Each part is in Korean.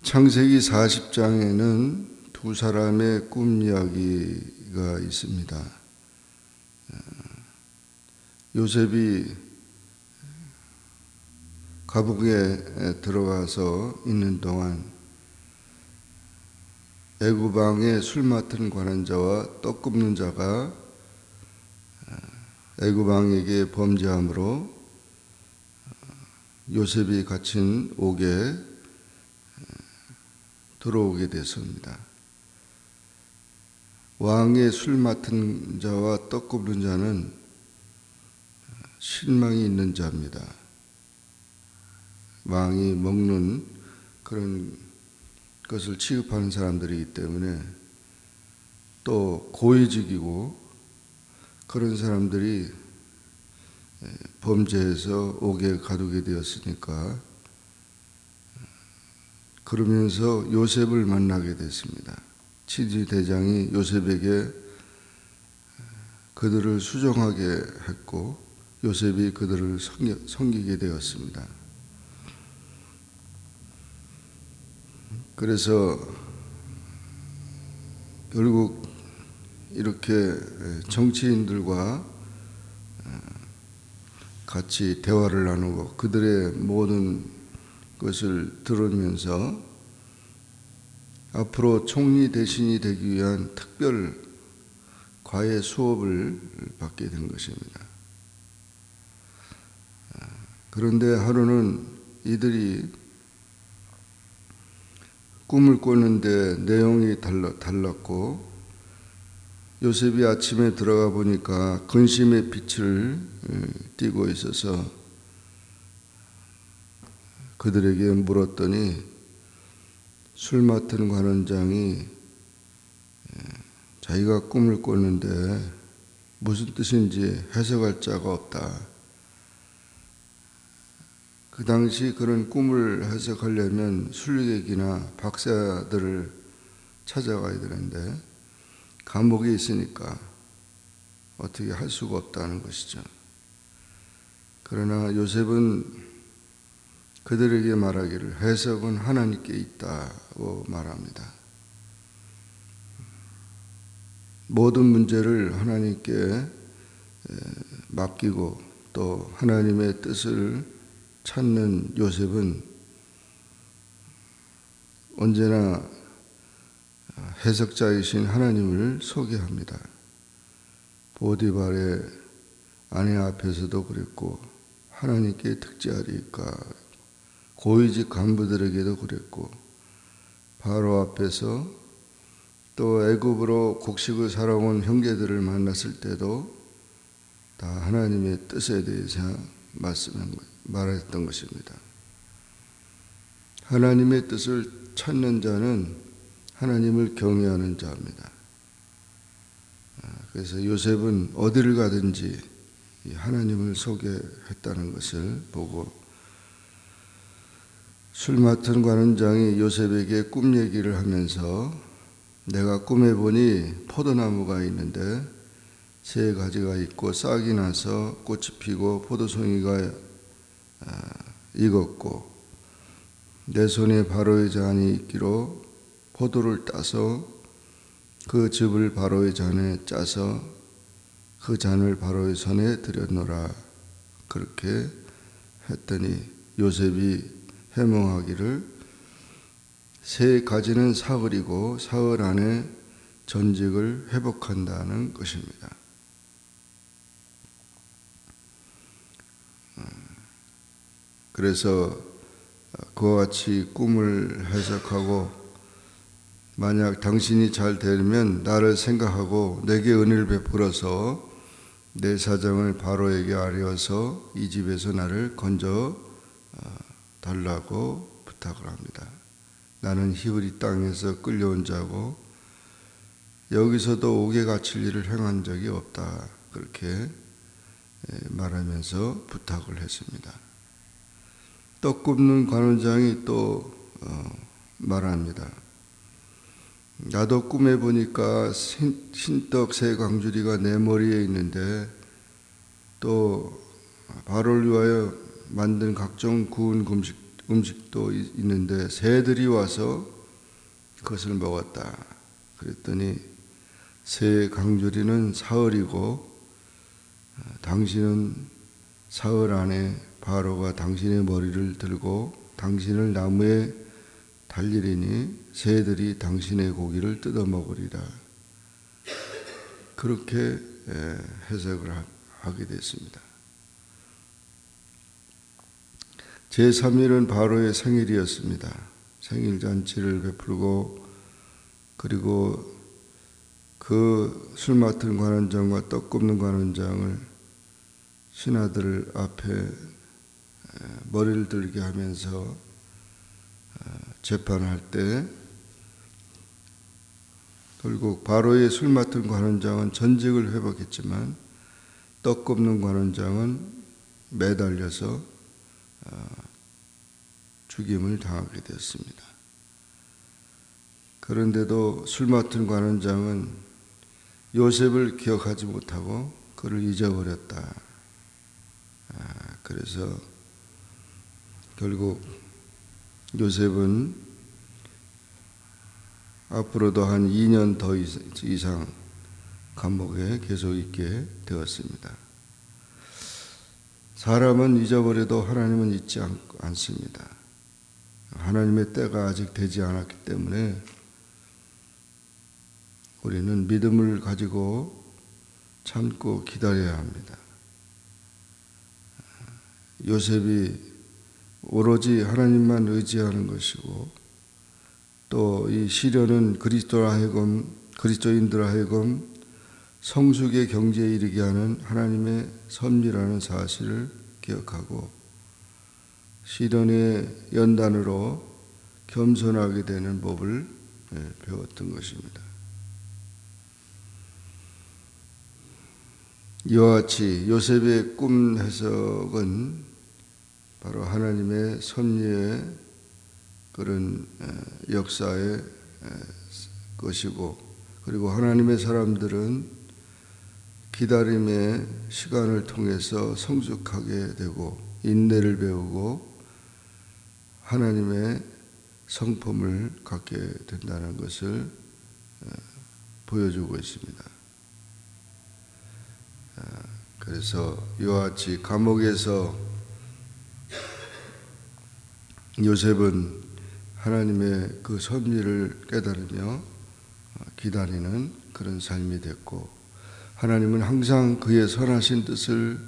창세기 40장에는 두 사람의 꿈 이야기가 있습니다. 요셉이 감옥에 들어가서 있는 동안 애굽 왕의 술 맡은 관원자와 떡 굽는 자가 애굽 왕에게 범죄함으로 요셉이 갇힌 옥에 들어오게 됐습니다. 왕의 술 맡은 자와 떡 굽는 자는 신망이 있는 자입니다. 왕이 먹는 그런 것을 취급하는 사람들이기 때문에 또 고위직이고 그런 사람들이 범죄해서 옥에 가두게 되었으니까 그러면서 요셉을 만나게 됐습니다. 치지 대장이 요셉에게 그들을 수종하게 했고 요셉이 그들을 섬기게 되었습니다. 그래서 결국 이렇게 정치인들과 같이 대화를 나누고 그들의 모든 것을 들으면서 앞으로 총리 대신이 되기 위한 특별 과외 수업을 받게 된 것입니다. 그런데 하루는 이들이 꿈을 꿨는데 내용이 달랐고 요셉이 아침에 들어가 보니까 근심의 빛을 띠고 있어서 그들에게 물었더니 술 맡은 관원장이 자기가 꿈을 꿨는데 무슨 뜻인지 해석할 자가 없다. 그 당시 그런 꿈을 해석하려면 순례객이나 박사들을 찾아가야 되는데 감옥에 있으니까 어떻게 할 수가 없다는 것이죠. 그러나 요셉은 그들에게 말하기를 해석은 하나님께 있다고 말합니다. 모든 문제를 하나님께 맡기고 또 하나님의 뜻을 찾는 요셉은 언제나 해석자이신 하나님을 소개합니다. 보디발의 아내 앞에서도 그랬고 하나님께 특지하리까 고위직 간부들에게도 그랬고 바로 앞에서 또 애굽으로 곡식을 사러온 형제들을 만났을 때도 다 하나님의 뜻에 대해서 말했던 것입니다. 하나님의 뜻을 찾는 자는 하나님을 경외하는 자입니다. 그래서 요셉은 어디를 가든지 하나님을 소개했다는 것을 보고 술 맡은 관원장이 요셉에게 꿈 얘기를 하면서 내가 꿈에 보니 포도나무가 있는데 세 가지가 있고 싹이 나서 꽃이 피고 포도송이가 익었고 내 손에 바로의 잔이 있기로 포도를 따서 그 즙을 바로의 잔에 짜서 그 잔을 바로의 손에 들여놓으라. 그렇게 했더니 요셉이 해몽하기를 세 가지는 사흘이고 사흘 안에 전직을 회복한다는 것입니다. 그래서 그와 같이 꿈을 해석하고 만약 당신이 잘 되면 나를 생각하고 내게 은혜를 베풀어서 내 사정을 바로에게 알려서 이 집에서 나를 건져 달라고 부탁을 합니다. 나는 히브리 땅에서 끌려온 자고 여기서도 옥에 갇힐 일을 행한 적이 없다. 그렇게 말하면서 부탁을 했습니다. 떡 굽는 관원장이 또 말합니다. 나도 꿈에 보니까 신떡 세 광주리가 내 머리에 있는데 또 바로를 위하여 만든 각종 구운 음식도 있는데 새들이 와서 그것을 먹었다. 그랬더니 새 강조리는 사흘이고 당신은 사흘 안에 바로가 당신의 머리를 들고 당신을 나무에 달리리니 새들이 당신의 고기를 뜯어먹으리라. 그렇게 해석을 하게 됐습니다. 제3일은 바로의 생일이었습니다. 생일잔치를 베풀고 그리고 그 술 맡은 관원장과 떡 굽는 관원장을 신하들 앞에 머리를 들게 하면서 재판할 때 결국 바로의 술 맡은 관원장은 전직을 회복했지만 떡 굽는 관원장은 매달려서 죽임을 당하게 되었습니다. 그런데도 술 맡은 관원장은 요셉을 기억하지 못하고 그를 잊어버렸다. 그래서 결국 요셉은 앞으로도 한 2년 더 이상 감옥에 계속 있게 되었습니다. 사람은 잊어버려도 하나님은 잊지 않습니다. 하나님의 때가 아직 되지 않았기 때문에 우리는 믿음을 가지고 참고 기다려야 합니다. 요셉이 오로지 하나님만 의지하는 것이고 또 이 시련은 그리스도인들 하여금 성숙의 경지에 이르게 하는 하나님의 섭리라는 사실을 기억하고 시련의 연단으로 겸손하게 되는 법을 배웠던 것입니다. 이와 같이 요셉의 꿈 해석은 바로 하나님의 섭리의 그런 역사의 것이고 그리고 하나님의 사람들은 기다림의 시간을 통해서 성숙하게 되고 인내를 배우고 하나님의 성품을 갖게 된다는 것을 보여주고 있습니다. 그래서 이와 같이 감옥에서 요셉은 하나님의 그 섭리를 깨달으며 기다리는 그런 삶이 됐고 하나님은 항상 그의 선하신 뜻을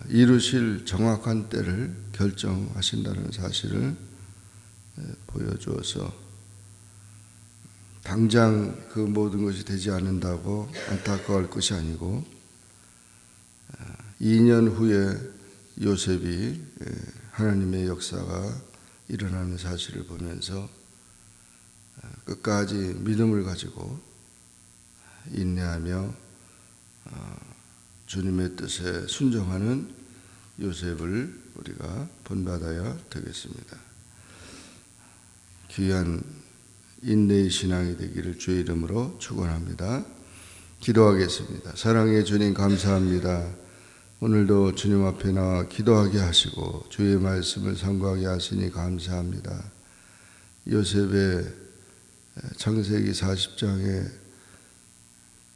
이루실 정확한 때를 결정하신다는 사실을 보여주어서 당장 그 모든 것이 되지 않는다고 안타까워할 것이 아니고 2년 후에 요셉이 하나님의 역사가 일어나는 사실을 보면서 끝까지 믿음을 가지고 인내하며 주님의 뜻에 순종하는 요셉을 우리가 본받아야 되겠습니다. 귀한 인내의 신앙이 되기를 주의 이름으로 축원합니다. 기도하겠습니다. 사랑의 주님 감사합니다. 오늘도 주님 앞에 나와 기도하게 하시고 주의 말씀을 상고하게 하시니 감사합니다. 요셉의 창세기 40장의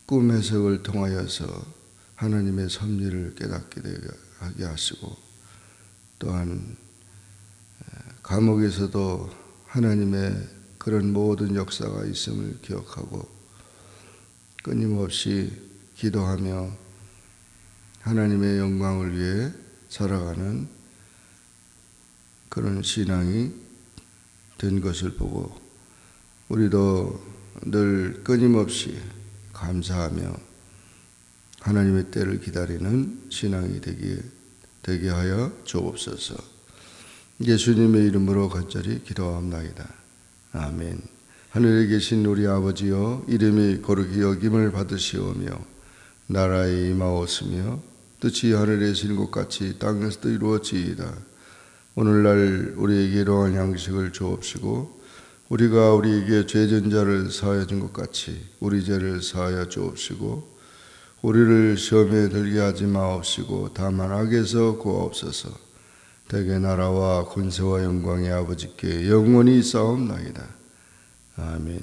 꿈 해석을 통하여서 하나님의 섭리를 깨닫게 하게 하시고 또한 감옥에서도 하나님의 그런 모든 역사가 있음을 기억하고 끊임없이 기도하며 하나님의 영광을 위해 살아가는 그런 신앙이 된 것을 보고 우리도 늘 끊임없이 감사하며 하나님의 때를 기다리는 신앙이 되게 하여 주옵소서. 예수님의 이름으로 간절히 기도하옵나이다. 아멘. 하늘에 계신 우리 아버지여 이름이 거룩히 여김을 받으시오며 나라에 임하옵시며 뜻이 하늘에 이루어진 것 같이 땅에서도 이루어지이다. 오늘날 우리에게 일용할 양식을 주옵시고 우리가 우리에게 죄진 자를 사하여 준 것 같이 우리 죄를 사하여 주옵시고 우리를 시험에 들게 하지 마옵시고 다만 악에서 구하옵소서. 대개 나라와 권세와 영광의 아버지께 영원히 싸움나이다. 아멘.